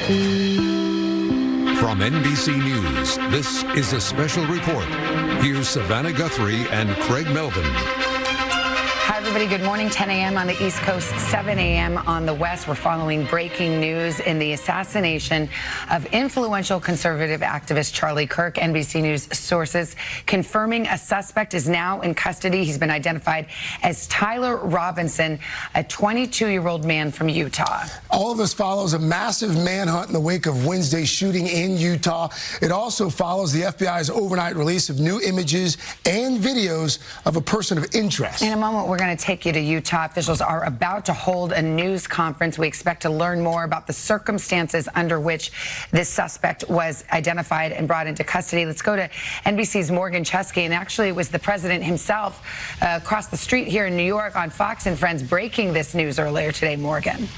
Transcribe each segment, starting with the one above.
From NBC News, this is a special report. Here's Savannah Guthrie and Craig Melvin. Hi, everybody. Good morning. 10 a.m. on the East Coast, 7 a.m. on the West. We're following breaking news in the assassination of influential conservative activist Charlie Kirk. NBC News sources confirming a suspect is now in custody. He's been identified as Tyler Robinson, a 22-year-old man from Utah. All of this follows a massive manhunt in the wake of Wednesday's shooting in Utah. It also follows the FBI's overnight release of new images and videos of a person of interest. In a moment, we're going to take you to Utah. Officials are about to hold a news conference. We expect to learn more about the circumstances under which this suspect was identified and brought into custody. Let's go to NBC's Morgan Chesky. And actually, it was the president himself across the street here in New York on Fox and Friends breaking this news earlier today. Morgan.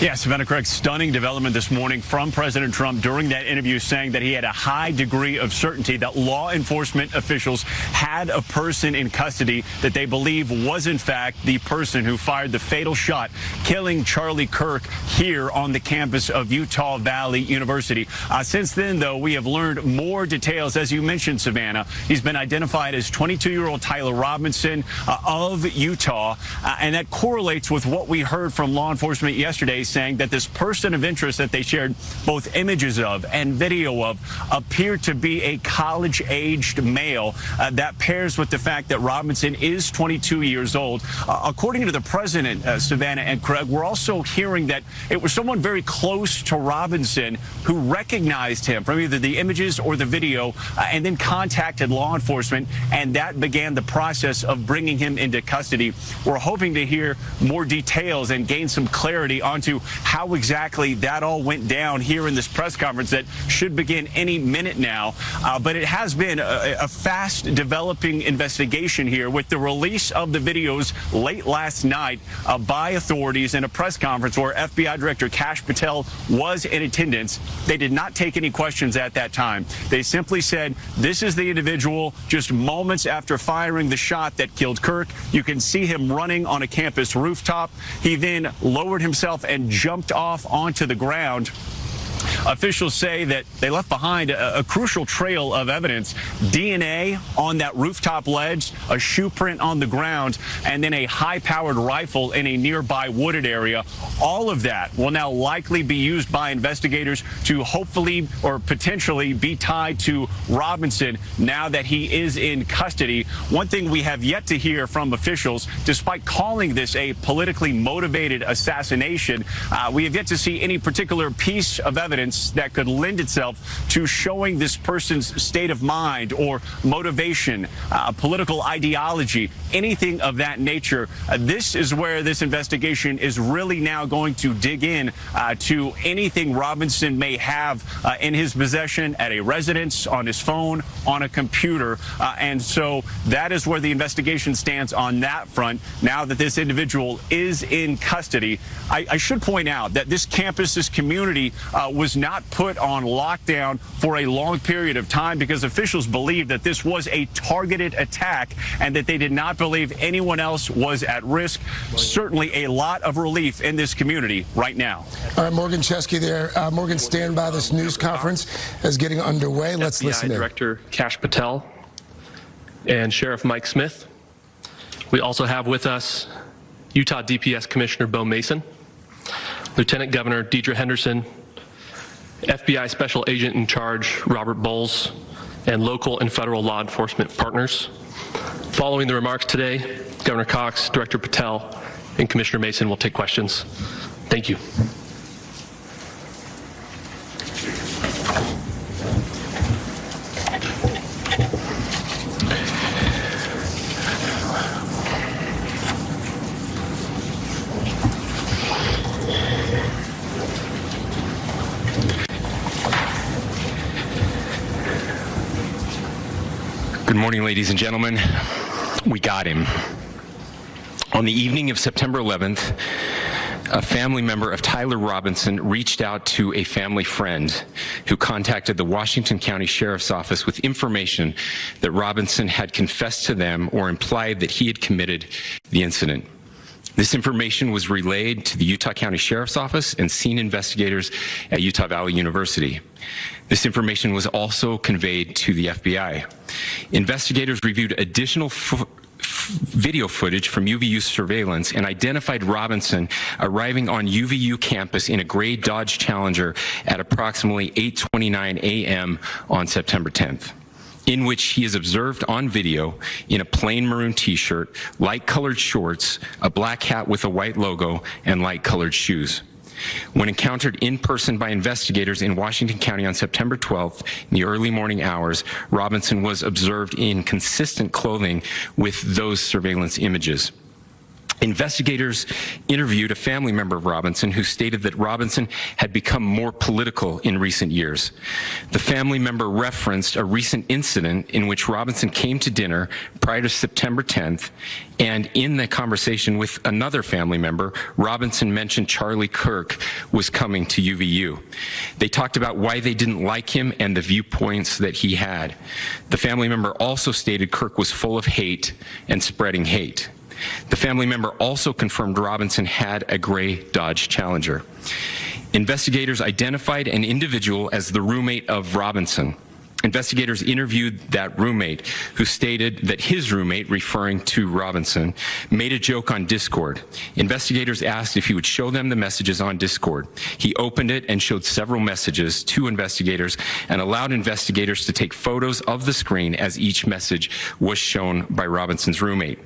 Yeah, Savannah, Craig, stunning development this morning from President Trump during that interview, saying that he had a high degree of certainty that law enforcement officials had a person in custody that they believe was, in fact, the person who fired the fatal shot, killing Charlie Kirk here on the campus of Utah Valley University. Since then, though, we have learned more details. As you mentioned, Savannah, he's been identified as 22-year-old Tyler Robinson of Utah, and that correlates with what we heard from law enforcement yesterday, saying that this person of interest that they shared both images of and video of appeared to be a college-aged male. That pairs with the fact that Robinson is 22 years old. According to the president, Savannah and Craig, we're also hearing that it was someone very close to Robinson who recognized him from either the images or the video and then contacted law enforcement, and that began the process of bringing him into custody. We're hoping to hear more details and gain some clarity onto how exactly that all went down here in this press conference that should begin any minute now. But it has been a fast developing investigation here with the release of the videos late last night by authorities in a press conference where FBI Director Kash Patel was in attendance. They did not take any questions at that time. They simply said, this is the individual just moments after firing the shot that killed Kirk. You can see him running on a campus rooftop. He then lowered himself and jumped off onto the ground. Officials say that they left behind a crucial trail of evidence, DNA on that rooftop ledge, a shoe print on the ground, and then a high-powered rifle in a nearby wooded area. All of that will now likely be used by investigators to hopefully or potentially be tied to Robinson now that he is in custody. One thing we have yet to hear from officials, despite calling this a politically motivated assassination, we have yet to see any particular piece of evidence that could lend itself to showing this person's state of mind or motivation, political ideology, anything of that nature. This is where this investigation is really now going to dig in to anything Robinson may have in his possession at a residence, on his phone, on a computer. And so that is where the investigation stands on that front now that this individual is in custody. I should point out that this campus, this community was not put on lockdown for a long period of time because officials believe that this was a targeted attack and that they did not believe anyone else was at risk. Certainly a lot of relief in this community right now. All right, Morgan Chesky there. Morgan, stand by. This news conference is getting underway. Let's listen in. Director Kash Patel and Sheriff Mike Smith. We also have with us Utah DPS Commissioner Bo Mason, Lieutenant Governor Deidre Henderson, FBI Special Agent in Charge Robert Bowles, and local and federal law enforcement partners. Following the remarks today, Governor Cox, Director Patel, and Commissioner Mason will take questions. Thank you. Good morning, ladies and gentlemen. We got him. On the evening of September 11th, a family member of Tyler Robinson reached out to a family friend who contacted the Washington County Sheriff's Office with information that Robinson had confessed to them or implied that he had committed the incident. This information was relayed to the Utah County Sheriff's Office and scene investigators at Utah Valley University. This information was also conveyed to the FBI. Investigators reviewed additional video footage from UVU surveillance and identified Robinson arriving on UVU campus in a gray Dodge Challenger at approximately 8:29 a.m. on September 10th. In which he is observed on video in a plain maroon t-shirt, light-colored shorts, a black hat with a white logo, and light-colored shoes. When encountered in person by investigators in Washington County on September 12th, in the early morning hours, Robinson was observed in consistent clothing with those surveillance images. Investigators interviewed a family member of Robinson who stated that Robinson had become more political in recent years. The family member referenced a recent incident in which Robinson came to dinner prior to September 10th, and in the conversation with another family member, Robinson mentioned Charlie Kirk was coming to UVU. They talked about why they didn't like him and the viewpoints that he had. The family member also stated Kirk was full of hate and spreading hate. The family member also confirmed Robinson had a gray Dodge Challenger. Investigators identified an individual as the roommate of Robinson. Investigators interviewed that roommate, who stated that his roommate, referring to Robinson, made a joke on Discord. Investigators asked if he would show them the messages on Discord. He opened it and showed several messages to investigators and allowed investigators to take photos of the screen as each message was shown by Robinson's roommate.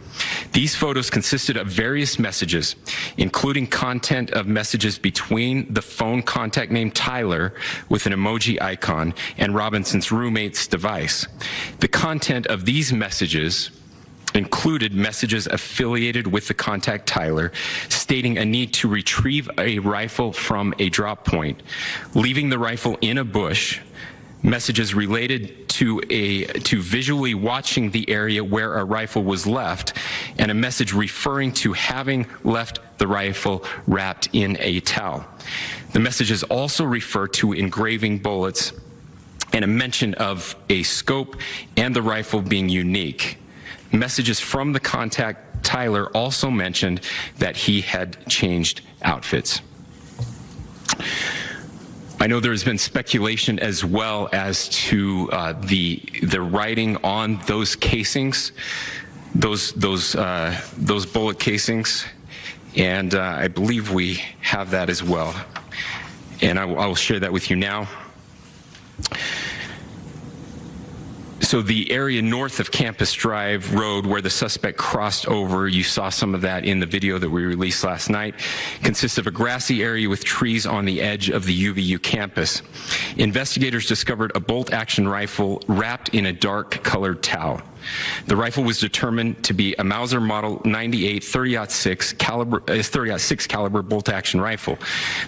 These photos consisted of various messages, including content of messages between the phone contact named Tyler with an emoji icon and Robinson's roommate's device. The content of these messages included messages affiliated with the contact Tyler, stating a need to retrieve a rifle from a drop point, leaving the rifle in a bush, messages related to visually watching the area where a rifle was left, and a message referring to having left the rifle wrapped in a towel. The messages also refer to engraving bullets and a mention of a scope and the rifle being unique. Messages from the contact Tyler also mentioned that he had changed outfits. I know there's been speculation as well as to the writing on those casings, those bullet casings, and I believe we have that as well. And I will share that with you now. So the area north of Campus Drive Road where the suspect crossed over, you saw some of that in the video that we released last night, consists of a grassy area with trees on the edge of the UVU campus. Investigators discovered a bolt-action rifle wrapped in a dark-colored towel. The rifle was determined to be a Mauser Model 98 30-06 caliber bolt-action rifle.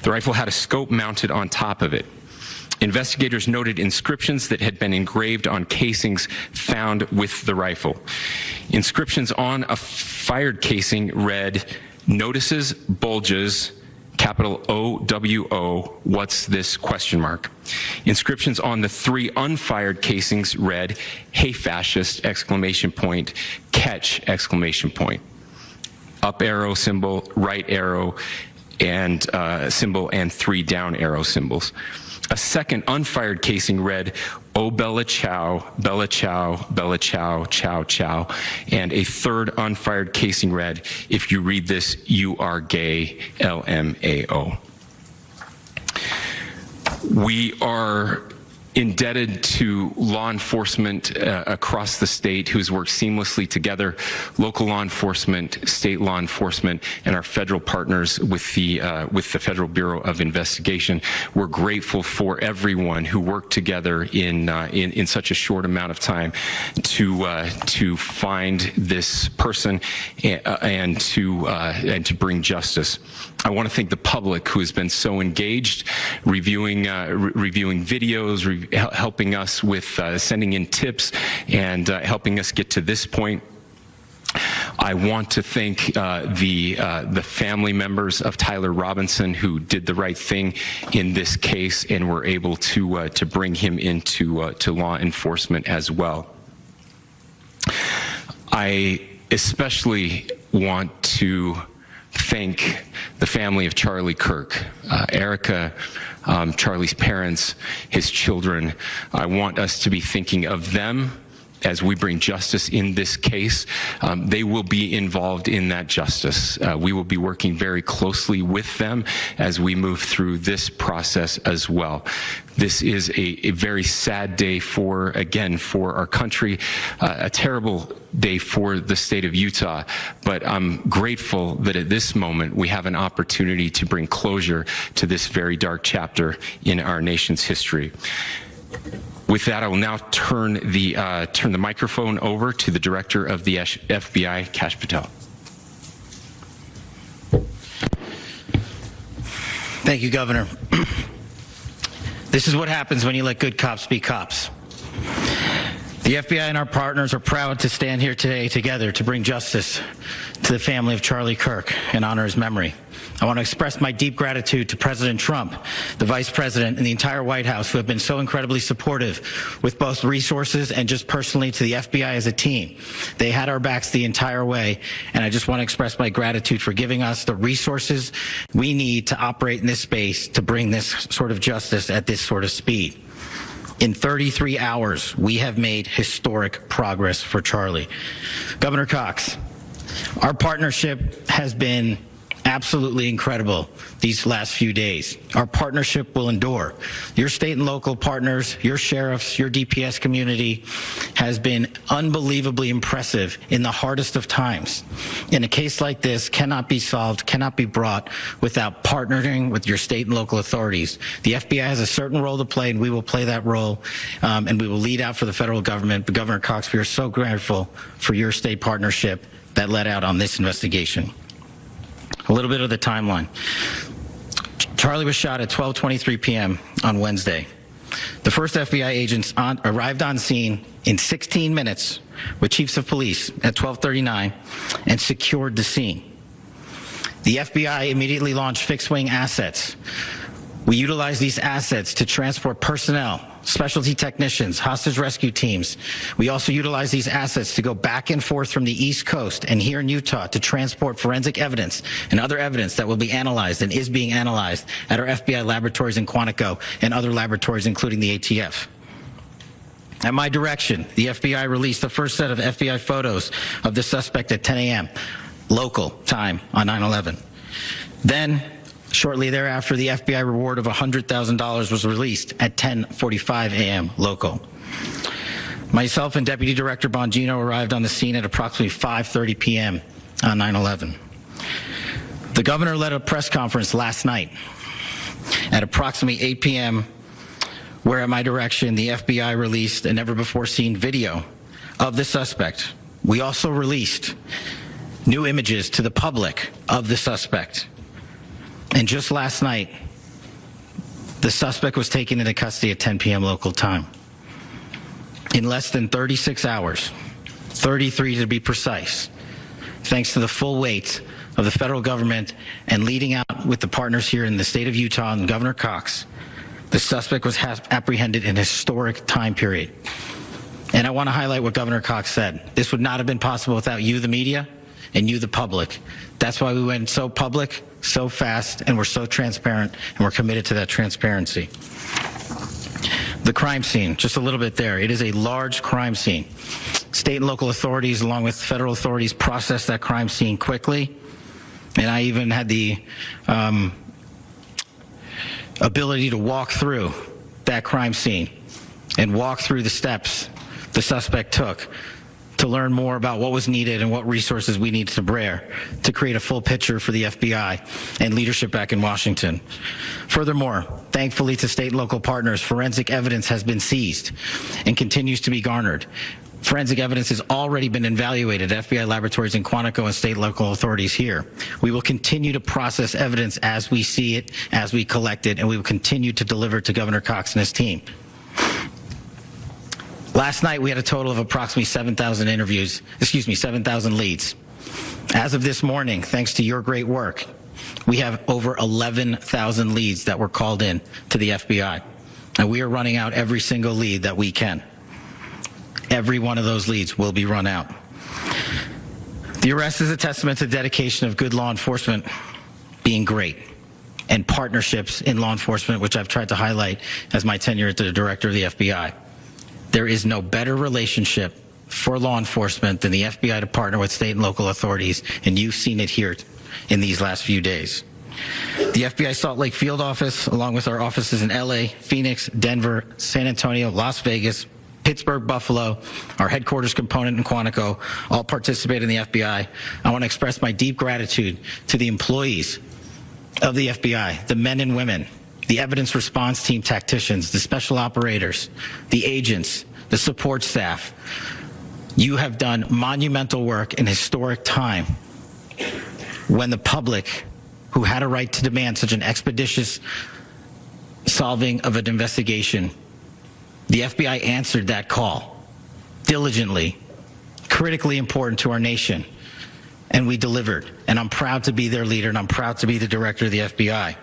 The rifle had a scope mounted on top of it. Investigators noted inscriptions that had been engraved on casings found with the rifle. Inscriptions on a fired casing read, "Notices, bulges, capital OWO, what's this, question mark." Inscriptions on the 3 unfired casings read, "Hey fascist, exclamation point, catch, exclamation point." Up arrow symbol, right arrow, and symbol, and 3 down arrow symbols. A second unfired casing read, "Oh Bella Chow, Bella Chow, Bella Chow, Chow Chow," and a third unfired casing read, "If you read this, you are gay, LMAO." We are indebted to law enforcement across the state who's worked seamlessly together, local law enforcement, state law enforcement, and our federal partners with the Federal Bureau of Investigation. We're grateful for everyone who worked together in such a short amount of time to find this person and to bring justice. I want to thank the public who has been so engaged, reviewing videos, helping us with sending in tips and helping us get to this point. I want to thank the family members of Tyler Robinson who did the right thing in this case and were able to bring him into to law enforcement as well. I especially want to thank the family of Charlie Kirk, Erica, Charlie's parents, his children. I want us to be thinking of them as we bring justice in this case. They will be involved in that justice. We will be working very closely with them as we move through this process as well. This is a very sad day for our country, a terrible day for the state of Utah, but I'm grateful that at this moment we have an opportunity to bring closure to this very dark chapter in our nation's history. With that, I will now turn the microphone over to the Director of the FBI, Kash Patel. Thank you, Governor. This is what happens when you let good cops be cops. The FBI and our partners are proud to stand here today together to bring justice to the family of Charlie Kirk and honor his memory. I want to express my deep gratitude to President Trump, the Vice President, and the entire White House who have been so incredibly supportive with both resources and just personally to the FBI as a team. They had our backs the entire way, and I just want to express my gratitude for giving us the resources we need to operate in this space to bring this sort of justice at this sort of speed. In 33 hours, we have made historic progress for Charlie. Governor Cox, our partnership has been absolutely incredible these last few days. Our partnership will endure. Your state and local partners, your sheriffs, your DPS community has been unbelievably impressive in the hardest of times. And a case like this cannot be solved, cannot be brought without partnering with your state and local authorities. The FBI has a certain role to play, and we will play that role, and we will lead out for the federal government. But Governor Cox, we are so grateful for your state partnership that led out on this investigation. A little bit of the timeline. Charlie was shot at 12:23 p.m. on Wednesday. The first FBI agents arrived on scene in 16 minutes with chiefs of police at 12:39 and secured the scene. The FBI immediately launched fixed-wing assets. We utilized these assets to transport personnel, specialty technicians, hostage rescue teams. We also utilize these assets to go back and forth from the East Coast and here in Utah to transport forensic evidence and other evidence that will be analyzed and is being analyzed at our FBI laboratories in Quantico and other laboratories, including the ATF. At my direction, the FBI released the first set of FBI photos of the suspect at 10 a.m. local time on 9/11. Then, shortly thereafter, the FBI reward of $100,000 was released at 10:45 a.m. local. Myself and Deputy Director Bongino arrived on the scene at approximately 5:30 p.m. on 9/11. The governor led a press conference last night at approximately 8 p.m. where at my direction, the FBI released a never-before-seen video of the suspect. We also released new images to the public of the suspect. And just last night, the suspect was taken into custody at 10 p.m. local time. In less than 36 hours, 33 to be precise, thanks to the full weight of the federal government and leading out with the partners here in the state of Utah and Governor Cox, the suspect was apprehended in a historic time period. And I want to highlight what Governor Cox said. This would not have been possible without you, the media, and you, the public. That's why we went so public, so fast, and we're so transparent, and we're committed to that transparency. The crime scene, just a little bit there. It is a large crime scene. State and local authorities, along with federal authorities, processed that crime scene quickly, and I even had the ability to walk through that crime scene and walk through the steps the suspect took to learn more about what was needed and what resources we needed to bear to create a full picture for the FBI and leadership back in Washington. Furthermore, thankfully to state and local partners, forensic evidence has been seized and continues to be garnered. Forensic evidence has already been evaluated at FBI laboratories in Quantico and state and local authorities here. We will continue to process evidence as we see it, as we collect it, and we will continue to deliver to Governor Cox and his team. Last night, we had a total of approximately 7,000 leads. As of this morning, thanks to your great work, we have over 11,000 leads that were called in to the FBI. And we are running out every single lead that we can. Every one of those leads will be run out. The The arrest is a testament to the dedication of good law enforcement being great, and partnerships in law enforcement, which I've tried to highlight as my tenure as the director of the FBI. There is no better relationship for law enforcement than the FBI to partner with state and local authorities, and you've seen it here in these last few days. The FBI Salt Lake Field Office, along with our offices in LA, Phoenix, Denver, San Antonio, Las Vegas, Pittsburgh, Buffalo, our headquarters component in Quantico, all participate in the FBI. I want to express my deep gratitude to the employees of the FBI, the men and women, the evidence response team tacticians, the special operators, the agents, the support staff. You have done monumental work in historic time when the public, who had a right to demand such an expeditious solving of an investigation, the FBI answered that call diligently, critically important to our nation, and we delivered. And I'm proud to be their leader, and I'm proud to be the director of the FBI.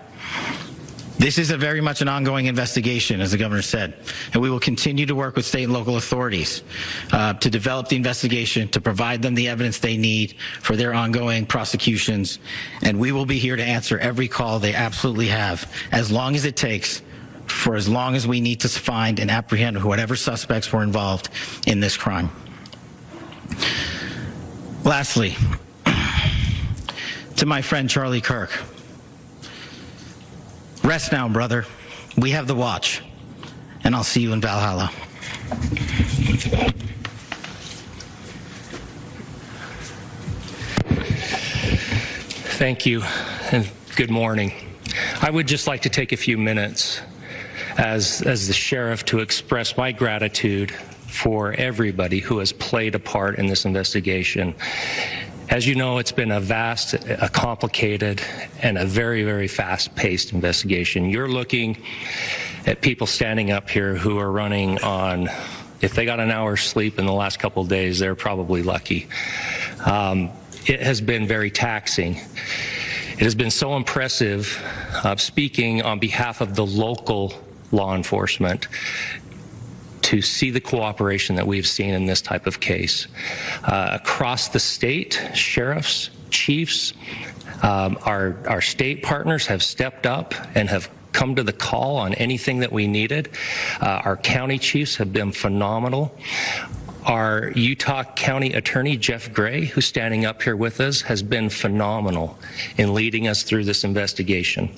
This is very much an ongoing investigation, as the governor said, and we will continue to work with state and local authorities to develop the investigation, to provide them the evidence they need for their ongoing prosecutions, and we will be here to answer every call they absolutely have, as long as it takes, for as long as we need to find and apprehend whatever suspects were involved in this crime. Lastly, to my friend Charlie Kirk, rest now, brother. We have the watch, and I'll see you in Valhalla. Thank you, and good morning. I would just like to take a few minutes as the sheriff to express my gratitude for everybody who has played a part in this investigation. As you know, it's been a vast, a complicated, and a very, very fast-paced investigation. You're looking at people standing up here who are running on, if they got an hour's sleep in the last couple of days, they're probably lucky. It has been very taxing. It has been so impressive, speaking on behalf of the local law enforcement, to see the cooperation that we've seen in this type of case. Across the state, sheriffs, chiefs, our state partners have stepped up and have come to the call on anything that we needed. Our county chiefs have been phenomenal. Our Utah County Attorney, Jeff Gray, who's standing up here with us, has been phenomenal in leading us through this investigation.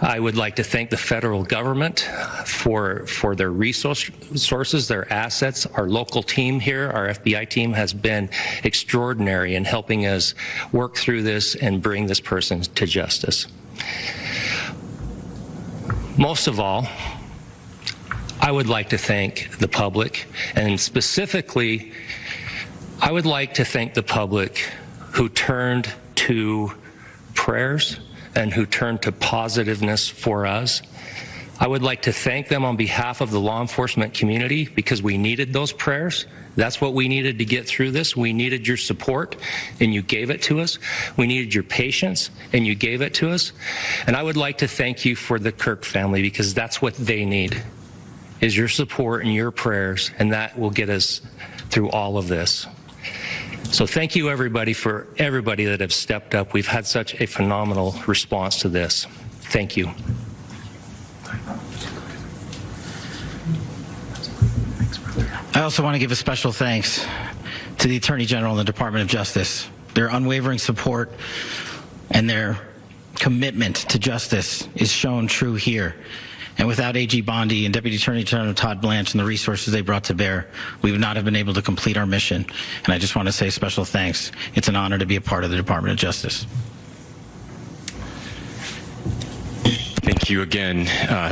I would like to thank the federal government for their resources, their assets. Our local team here, our FBI team, has been extraordinary in helping us work through this and bring this person to justice. Most of all, I would like to thank the public, and specifically, I would like to thank the public who turned to prayers and who turned to positiveness for us. I would like to thank them on behalf of the law enforcement community, because we needed those prayers. That's what we needed to get through this. We needed your support, and you gave it to us. We needed your patience, and you gave it to us. And I would like to thank you for the Kirk family, because that's what they need, is your support and your prayers, and that will get us through all of this. So thank you, everybody, for everybody that have stepped up. We've had such a phenomenal response to this. Thank you. I also want to give a special thanks to the Attorney General and the Department of Justice. Their unwavering support and their commitment to justice is shown true here. And without AG Bondi and Deputy Attorney General Todd Blanche and the resources they brought to bear, we would not have been able to complete our mission. And I just want to say special thanks. It's an honor to be a part of the Department of Justice. Thank you again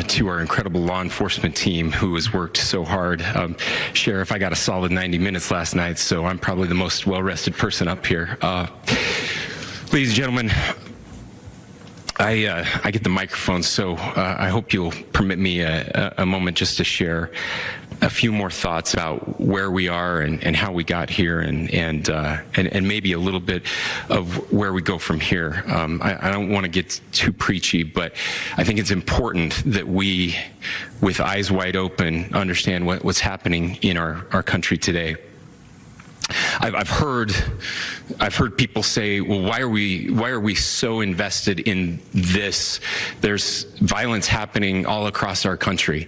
to our incredible law enforcement team who has worked so hard. Sheriff, I got a solid 90 minutes last night, so I'm probably the most well-rested person up here. Ladies and gentlemen, I get the microphone, so I hope you'll permit me a moment just to share a few more thoughts about where we are and how we got here, and maybe a little bit of where we go from here. I don't want to get too preachy, but I think it's important that we, with eyes wide open, understand what's happening in our country today. I've heard people say, well, why are we so invested in this? There's violence happening all across our country,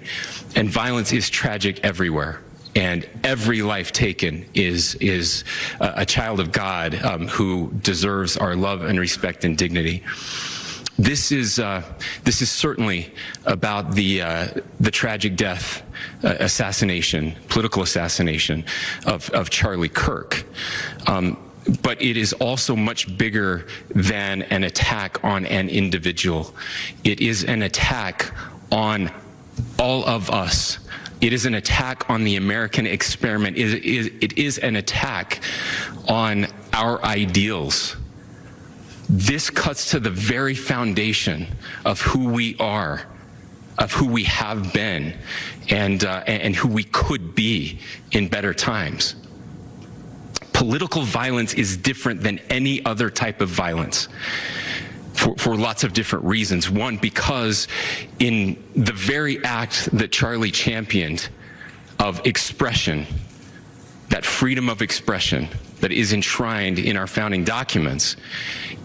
and violence is tragic everywhere. And every life taken is a child of God who deserves our love and respect and dignity. This is certainly about the tragic death, political assassination of Charlie Kirk. But it is also much bigger than an attack on an individual. It is an attack on all of us. It is an attack on the American experiment. It is an attack on our ideals. This cuts to the very foundation of who we are, of who we have been, and who we could be in better times. Political violence is different than any other type of violence for lots of different reasons. One, because in the very act that Charlie championed of expression, that freedom of expression that is enshrined in our founding documents,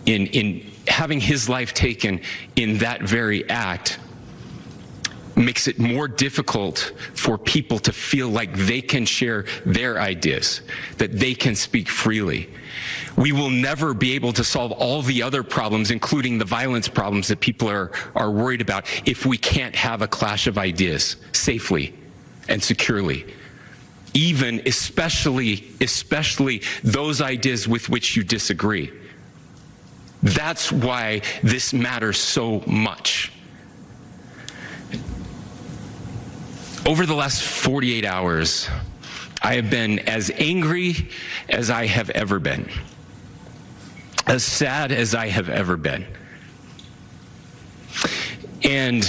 in having his life taken in that very act, makes it more difficult for people to feel like they can share their ideas, that they can speak freely. We will never be able to solve all the other problems, including the violence problems that people are worried about, if we can't have a clash of ideas safely and securely. Even, especially those ideas with which you disagree. That's why this matters so much. Over the last 48 hours, I have been as angry as I have ever been, as sad as I have ever been. And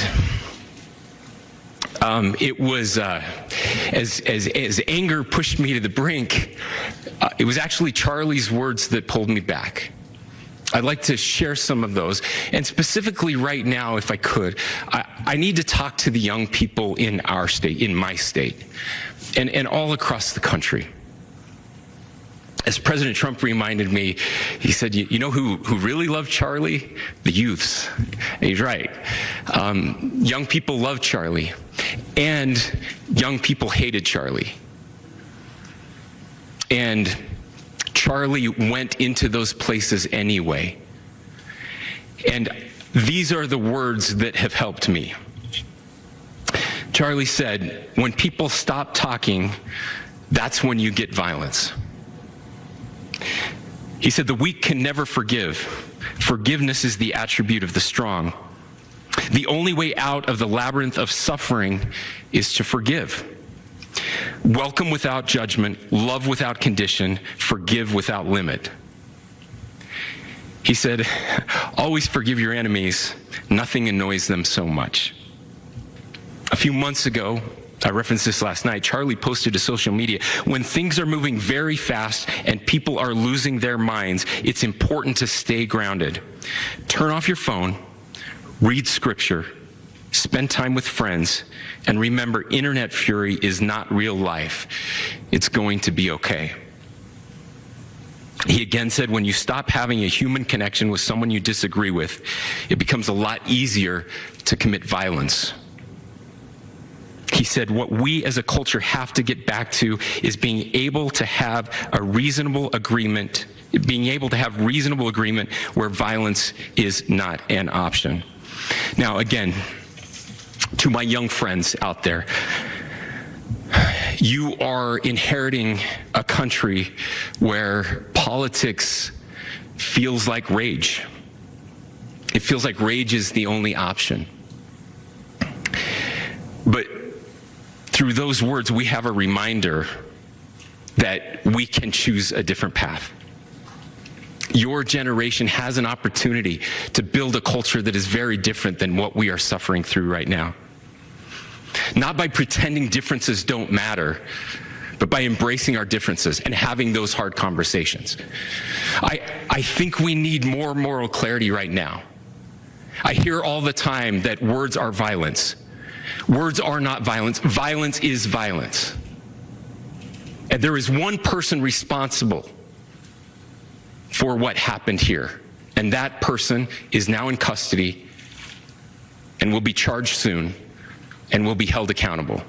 it was, as anger pushed me to the brink, it was actually Charlie's words that pulled me back. I'd like to share some of those. And specifically right now, if I could, I need to talk to the young people in our state, in my state, and all across the country. As President Trump reminded me, he said, you know who really loved Charlie? The youths. And he's right. Young people loved Charlie, and young people hated Charlie. And Charlie went into those places anyway. And these are the words that have helped me. Charlie said, when people stop talking, that's when you get violence. He said, the weak can never forgive. Forgiveness is the attribute of the strong. The only way out of the labyrinth of suffering is to forgive. Welcome without judgment, love without condition, forgive without limit. He said, always forgive your enemies. Nothing annoys them so much. A few months ago, I referenced this last night, Charlie posted to social media, when things are moving very fast and people are losing their minds, it's important to stay grounded. Turn off your phone, read scripture, spend time with friends, and remember, internet fury is not real life. It's going to be okay. He again said, when you stop having a human connection with someone you disagree with, it becomes a lot easier to commit violence. He said, what we as a culture have to get back to is being able to have a reasonable agreement, where violence is not an option. Now, again, to my young friends out there, you are inheriting a country where politics feels like rage. It feels like rage is the only option. But through those words, we have a reminder that we can choose a different path. Your generation has an opportunity to build a culture that is very different than what we are suffering through right now. Not by pretending differences don't matter, but by embracing our differences and having those hard conversations. I think we need more moral clarity right now. I hear all the time that words are violence. Words are not violence. Violence is violence. And there is one person responsible for what happened here. And that person is now in custody and will be charged soon and will be held accountable.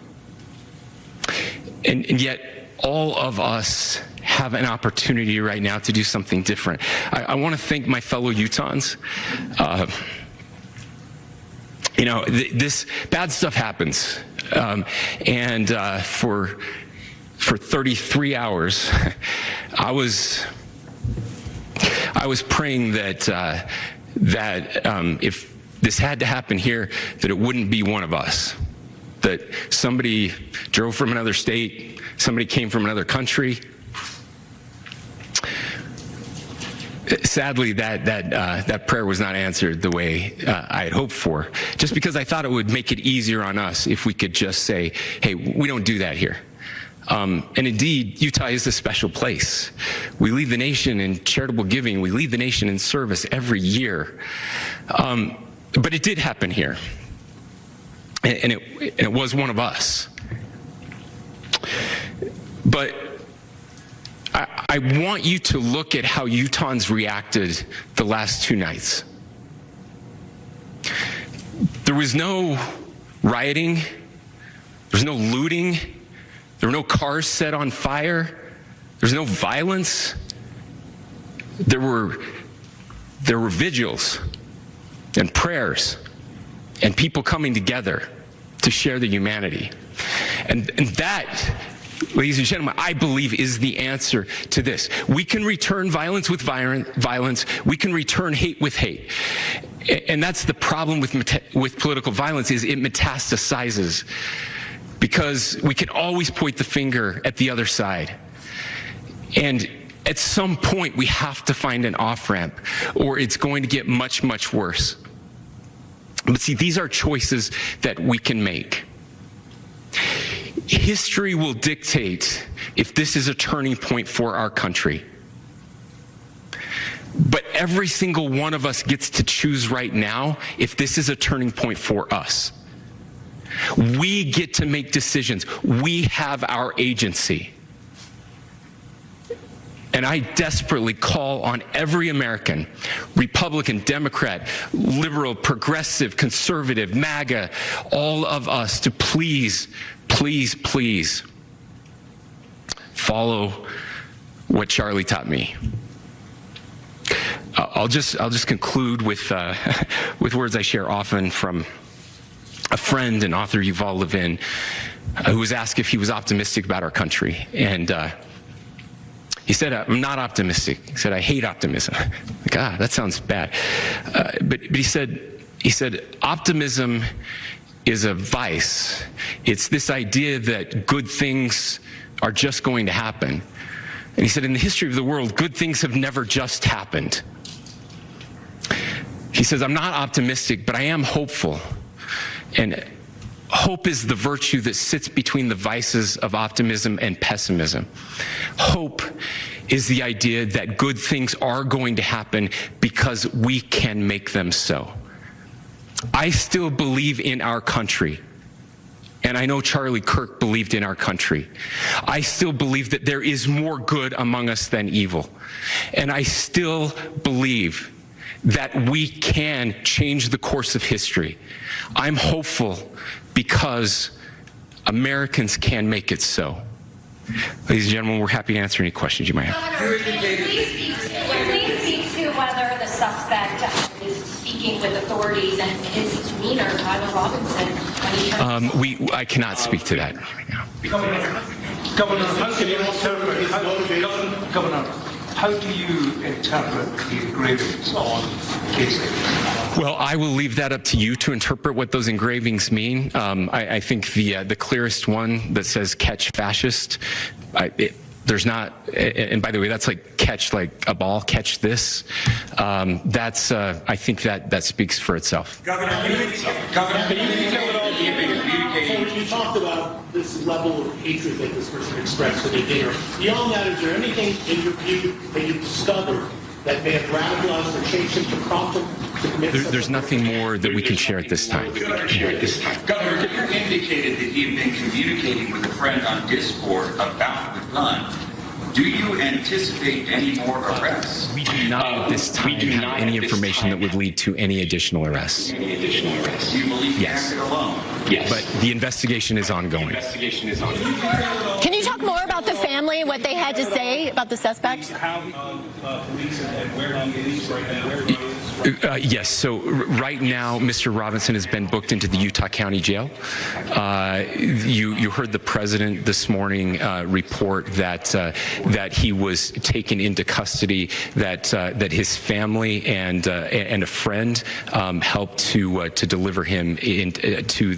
And yet, all of us have an opportunity right now to do something different. I want to thank my fellow Utahns. You know, this bad stuff happens. For 33 hours, I was praying that if this had to happen here, that it wouldn't be one of us. That somebody drove from another state, somebody came from another country. Sadly, that prayer was not answered the way I had hoped for, just because I thought it would make it easier on us if we could just say, hey, we don't do that here. And indeed, Utah is a special place. We lead the nation in charitable giving. We lead the nation in service every year. But it did happen here. And it was one of us. But I want you to look at how Utahns reacted the last 2 nights. There was no rioting. There was no looting. There were no cars set on fire. There was no violence. There were vigils and prayers and people coming together to share the humanity. And that, ladies and gentlemen, I believe is the answer to this. We can return violence with violence. We can return hate with hate. And that's the problem with political violence, is it metastasizes. Because we can always point the finger at the other side. And at some point, we have to find an off-ramp, or it's going to get much, much worse. But see, these are choices that we can make. History will dictate if this is a turning point for our country. But every single one of us gets to choose right now if this is a turning point for us. We get to make decisions. We have our agency. And I desperately call on every American, Republican, Democrat, liberal, progressive, conservative, MAGA, all of us to please, please, please follow what Charlie taught me. I'll just conclude with words I share often from a friend and author, Yuval Levin, who was asked if he was optimistic about our country. And he said, I'm not optimistic. He said, I hate optimism. Like, that sounds bad. But he said, optimism is a vice. It's this idea that good things are just going to happen. And he said, in the history of the world, good things have never just happened. He says, I'm not optimistic, but I am hopeful. And hope is the virtue that sits between the vices of optimism and pessimism. Hope is the idea that good things are going to happen because we can make them so. I still believe in our country. And I know Charlie Kirk believed in our country. I still believe that there is more good among us than evil. And I still believe that we can change the course of history. I'm hopeful because Americans can make it so. Ladies and gentlemen, we're happy to answer any questions you might have. Please speak to whether the suspect is speaking with authorities and his demeanor, Tyler Robinson. I cannot speak to that right now. Governor, how do you interpret the engravings on casing? Well, I will leave that up to you to interpret what those engravings mean. I think the clearest one that says "catch fascist," there's not, and by the way, that's like catch like a ball, catch this. That's I think that speaks for itself. Governor, can you talked about this level of hatred that this person expressed in a dinner. Beyond that, is there anything in your view that you discovered that may have radicalized or changed him to prompt him to commit? There's nothing more that we can share at this time. Governor, you indicated that he had been communicating with a friend on Discord about the gun. Do you anticipate any more arrests? We do not at this time have any information that would lead to any additional arrests. Do you believe he acted alone? Yes. But the investigation is ongoing. Can you talk more about the family and what they had to say about the suspect? Yes. So right now, Mr. Robinson has been booked into the Utah County Jail. You heard the president this morning report that he was taken into custody. That his family and a friend helped to deliver him into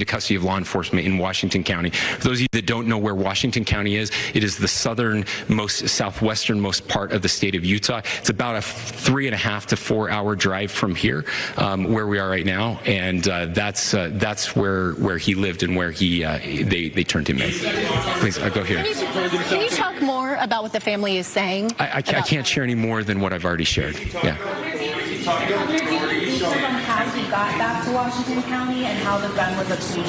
custody of law enforcement in Washington County. For those of you that don't know where Washington County is, it is the southwesternmost part of the state of Utah. It's about a 3.5 to 4 hour drive from here, where we are right now, and that's where he lived and where they turned him in. Please, go here. Can you talk more about what the family is saying? I can't share any more than what I've already shared. Yeah. How he got back to Washington County and how the gun was obtained?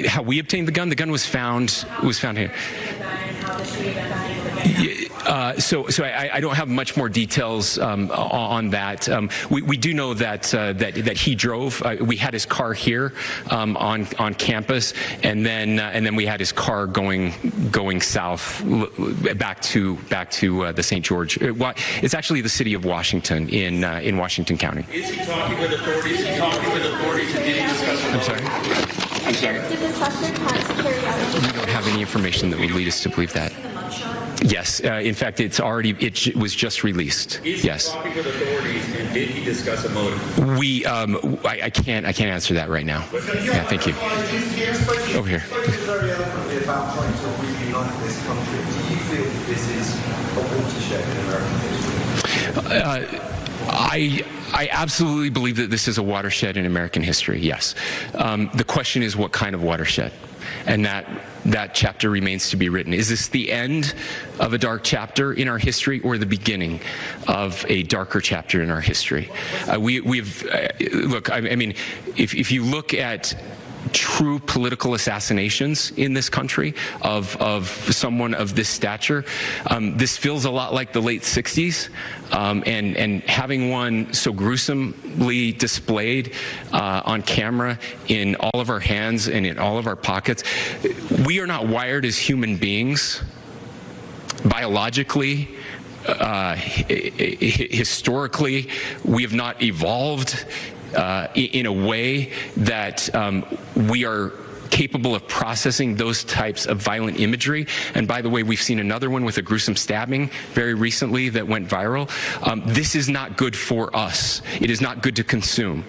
How we obtained the gun? The gun was found here. So I don't have much more details on that. We do know that he drove. We had his car here on campus, and then we had his car going south back to the St. George. It's actually the city of Washington in Washington County. Is he talking with authorities? Is he talking with authorities? And did he discuss it? I'm sorry. Did the suspect plan to carry out? We don't have any information that would lead us to believe that. Yes, in fact, it was just released. Is he talking with authorities, and did he discuss a motive? I can't answer that right now. Yeah, thank you. Over here. Very eloquently about trying to reunite this country. Do you feel that this is a watershed in American history? I absolutely believe that this is a watershed in American history, yes. The question is what kind of watershed? And that chapter remains to be written. Is this the end of a dark chapter in our history or the beginning of a darker chapter in our history? Look, I mean, if you look at true political assassinations in this country of someone of this stature, this feels a lot like the late 60s, and having one so gruesomely displayed on camera in all of our hands and in all of our pockets. We are not wired as human beings biologically. Historically, we have not evolved in a way that we are capable of processing those types of violent imagery. And by the way, we've seen another one with a gruesome stabbing very recently that went viral. This is not good for us. It is not good to consume.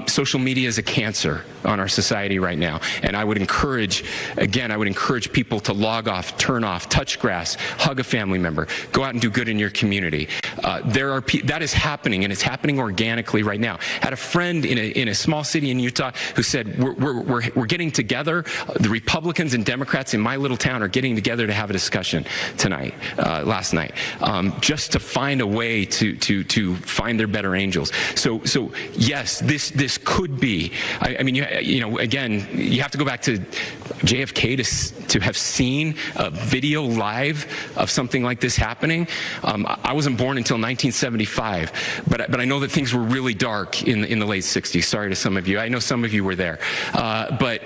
Social media is a cancer on our society right now. And I would encourage people to log off, turn off, touch grass, hug a family member, go out and do good in your community. That is happening, and it's happening organically right now. Had a friend in a small city in Utah who said, we're getting together. The Republicans and Democrats in my little town are getting together to have a discussion last night, just to find a way to find their better angels. So yes, this could be. I mean, again, you have to go back to JFK to have seen a video live of something like this happening. I wasn't born until 1975, but I know that things were really dark in the late 60s. Sorry to some of you. I know some of you were there, but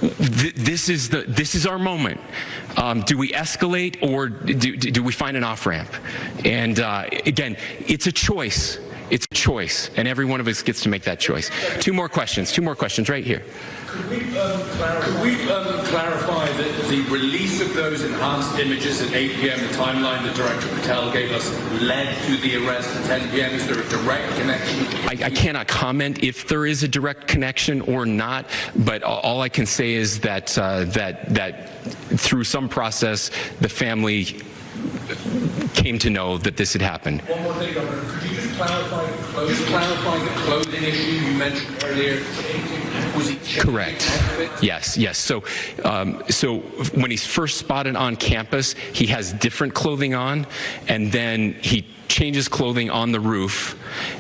this is our moment. Do we escalate, or do we find an off-ramp? And again, it's a choice. It's a choice, and every one of us gets to make that choice. Two more questions right here. Could we clarify that the release of those enhanced images at 8 p.m., the timeline that Director Patel gave us, led to the arrest at 10 p.m.? Is there a direct connection? I cannot comment if there is a direct connection or not, but all I can say is that through some process, the family came to know that this had happened. One more thing, Governor. Could you just clarify Just clarify the clothing issue you mentioned earlier. Was he correct? Yes, yes. So, so when he's first spotted on campus, he has different clothing on, and then he changes clothing on the roof,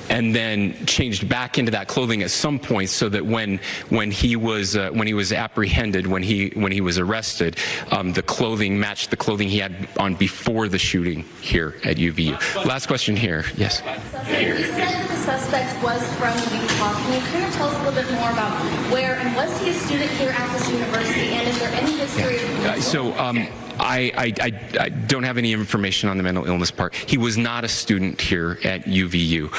and then changed back into that clothing at some point, so that when he was apprehended, when he was arrested, the clothing matched the clothing he had on before the shooting here at UVU. Last question here. Yes. You said that the suspect was from Utah. Can you kind of tell us a little bit more about where, and was he a student here at this university, and is there any history of I don't have any information on the mental illness part. He was not a student here at UVU.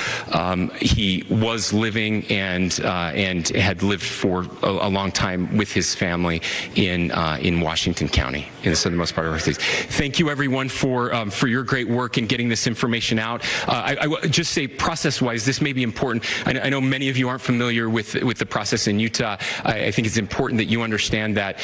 He was living and had lived for a long time with his family in Washington County, in the southernmost part of our state. Thank you, everyone, for your great work in getting this information out. I will just say, process-wise, this may be important. I know many of you aren't familiar with the process in Utah. I think it's important that you understand that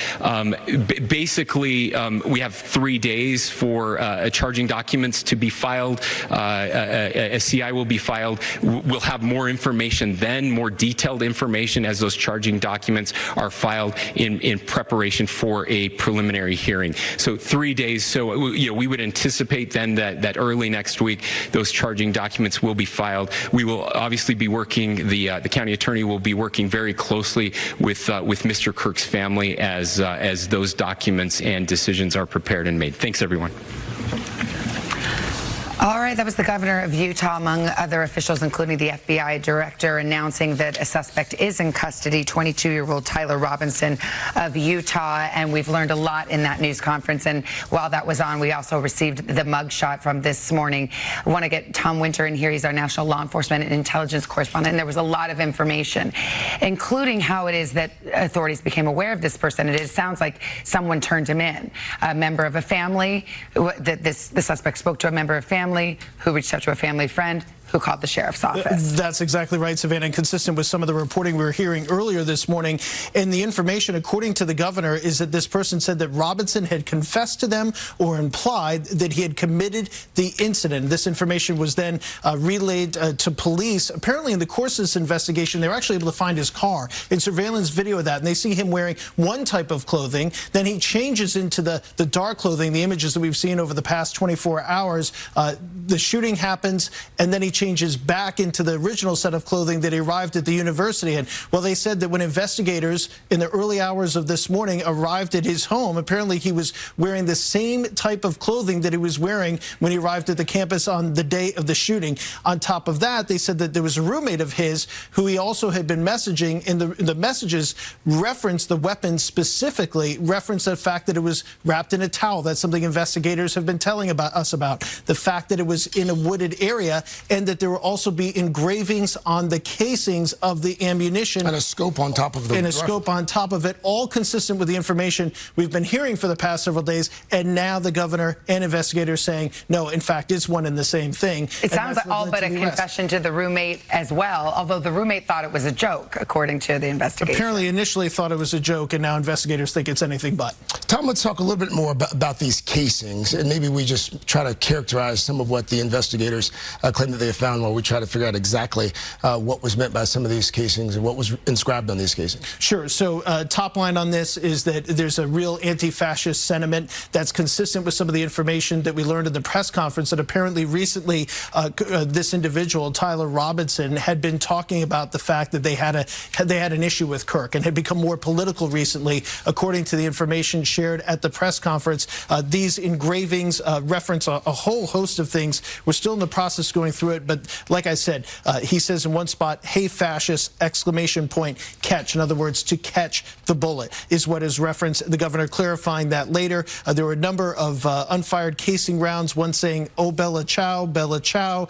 basically we have 3 days for charging documents to be filed. A CI will be filed. We'll have more information then, more detailed information as those charging documents are filed in preparation for a preliminary hearing. So 3 days. So we would anticipate then that early next week those charging documents will be filed. We will obviously be working. The county attorney will be working very closely with Mr. Kirk's family as those documents and decisions are prepared and made. Thanks, everyone. All right, that was the governor of Utah, among other officials, including the FBI director, announcing that a suspect is in custody, 22-year-old Tyler Robinson of Utah. And we've learned a lot in that news conference. And while that was on, we also received the mugshot from this morning. I want to get Tom Winter in here. He's our national law enforcement and intelligence correspondent. And there was a lot of information, including how it is that authorities became aware of this person. It sounds like someone turned him in, a member of a family, the suspect spoke to a member of family, who reached out to a family friend, who called the sheriff's office. That's exactly right, Savannah, and consistent with some of the reporting we were hearing earlier this morning. And the information, according to the governor, is that this person said that Robinson had confessed to them or implied that he had committed the incident. This information was then relayed to police. Apparently, in the course of this investigation, they were actually able to find his car and surveillance video of that, and they see him wearing one type of clothing. Then he changes into the dark clothing, the images that we've seen over the past 24 hours. The shooting happens, and then he changes back into the original set of clothing that he arrived at the university in. Well, they said that when investigators in the early hours of this morning arrived at his home, apparently he was wearing the same type of clothing that he was wearing when he arrived at the campus on the day of the shooting. On top of that, they said that there was a roommate of his who he also had been messaging, and the messages referenced the weapon specifically, referenced the fact that it was wrapped in a towel. That's something investigators have been telling us about. The fact that it was in a wooded area, and that there will also be engravings on the casings of the ammunition. And a scope on top of the And a scope on top of it, all consistent with the information we've been hearing for the past several days. And now the governor and investigators saying, no, in fact, it's one and the same thing. It sounds like all but a confession to the roommate as well, although the roommate thought it was a joke, according to the investigation. Apparently initially thought it was a joke, and now investigators think it's anything but. Tom, let's talk a little bit more about these casings, and maybe we just try to characterize some of what the investigators claim that they have found while we try to figure out exactly what was meant by some of these casings and what was inscribed on these casings. Sure. So top line on this is that there's a real anti-fascist sentiment that's consistent with some of the information that we learned in the press conference, that apparently recently this individual, Tyler Robinson, had been talking about the fact that they had an issue with Kirk and had become more political recently. According to the information shared at the press conference, these engravings reference a whole host of things. We're still in the process going through it, but like I said, he says in one spot, "Hey fascist!" exclamation point, catch. In other words, to catch the bullet is what is referenced. The governor clarifying that later. There were a number of unfired casing rounds, one saying, "Oh, Bella Ciao, Bella Ciao."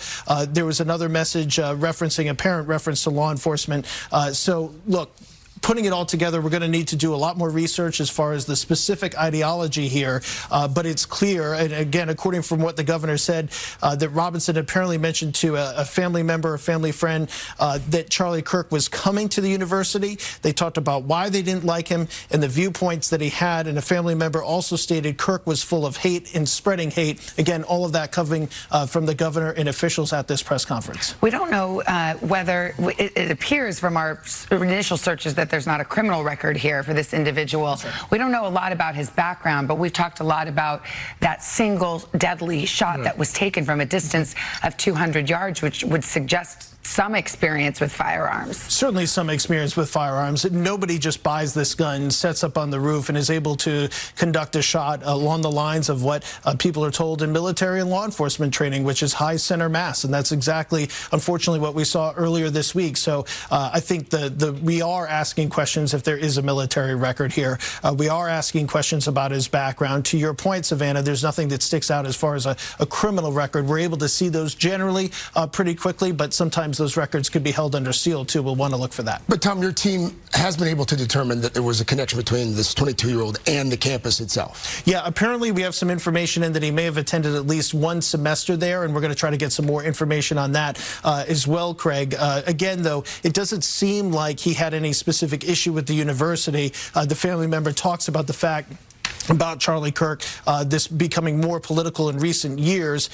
There was another message referencing, apparent reference to law enforcement. So look, putting it all together, we're going to need to do a lot more research as far as the specific ideology here, but it's clear, and again, according from what the governor said, that Robinson apparently mentioned to a family member, a family friend, that Charlie Kirk was coming to the university. They talked about why they didn't like him and the viewpoints that he had, and a family member also stated Kirk was full of hate and spreading hate. Again, all of that coming from the governor and officials at this press conference. We don't know whether, it appears from our initial searches that there's not a criminal record here for this individual. We don't know a lot about his background, but we've talked a lot about that single deadly shot that was taken from a distance of 200 yards, which would suggest some experience with firearms. Certainly some experience with firearms. Nobody just buys this gun, sets up on the roof, and is able to conduct a shot along the lines of what people are told in military and law enforcement training, which is high center mass. And that's exactly, unfortunately, what we saw earlier this week. So I think we are asking questions if there is a military record here. We are asking questions about his background. To your point, Savannah, there's nothing that sticks out as far as a criminal record. We're able to see those generally pretty quickly, but sometimes those records could be held under seal, too. We'll want to look for that. But, Tom, your team has been able to determine that there was a connection between this 22-year-old and the campus itself. Yeah, apparently we have some information in that he may have attended at least one semester there, and we're going to try to get some more information on that as well, Craig. Again, though, it doesn't seem like he had any specific issue with the university. The family member talks about the fact about Charlie Kirk, this becoming more political in recent years.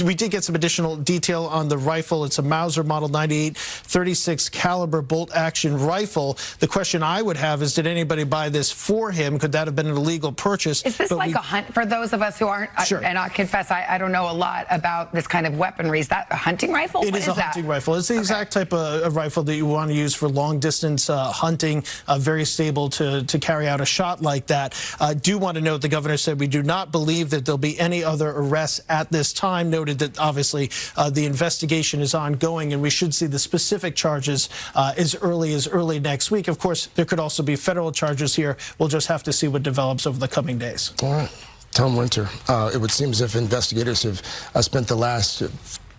We did get some additional detail on the rifle. It's a Mauser Model 98 36 caliber bolt action rifle. The question I would have is, did anybody buy this for him? Could that have been an illegal purchase? Is this like a hunt for those of us who aren't? Sure. And I confess, I don't know a lot about this kind of weaponry. Is that a hunting rifle? It is a hunting rifle. It's the exact type of rifle that you want to use for long distance hunting. Very stable to carry out a shot like that. Do want to note the governor said we do not believe that there'll be any other arrests at this time. Noted that obviously the investigation is ongoing and we should see the specific charges as early next week. Of course, there could also be federal charges here. We'll just have to see what develops over the coming days. All right. Tom Winter, it would seem as if investigators have spent the last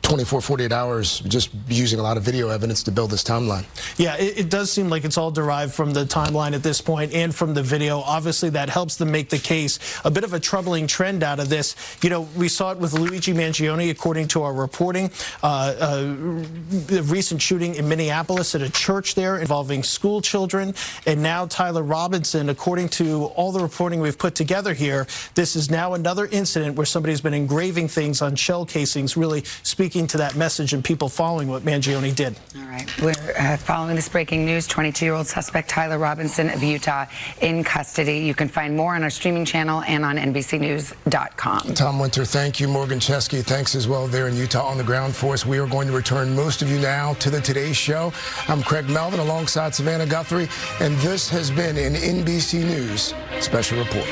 24, 48 hours just using a lot of video evidence to build this timeline. Yeah, it does seem like it's all derived from the timeline at this point and from the video. Obviously, that helps them make the case. A bit of a troubling trend out of this. You know, we saw it with Luigi Mangione, according to our reporting. The recent shooting in Minneapolis at a church there involving school children. And now Tyler Robinson, according to all the reporting we've put together here, this is now another incident where somebody's been engraving things on shell casings, really speaking to that message and people following what Mangione did. All right. We're following this breaking news. 22-year-old suspect Tyler Robinson of Utah in custody. You can find more on our streaming channel and on NBCnews.com. Tom Winter, thank you. Morgan Chesky, thanks as well there in Utah on the ground for us. We are going to return most of you now to the Today Show. I'm Craig Melvin alongside Savannah Guthrie, and this has been an NBC News Special Report.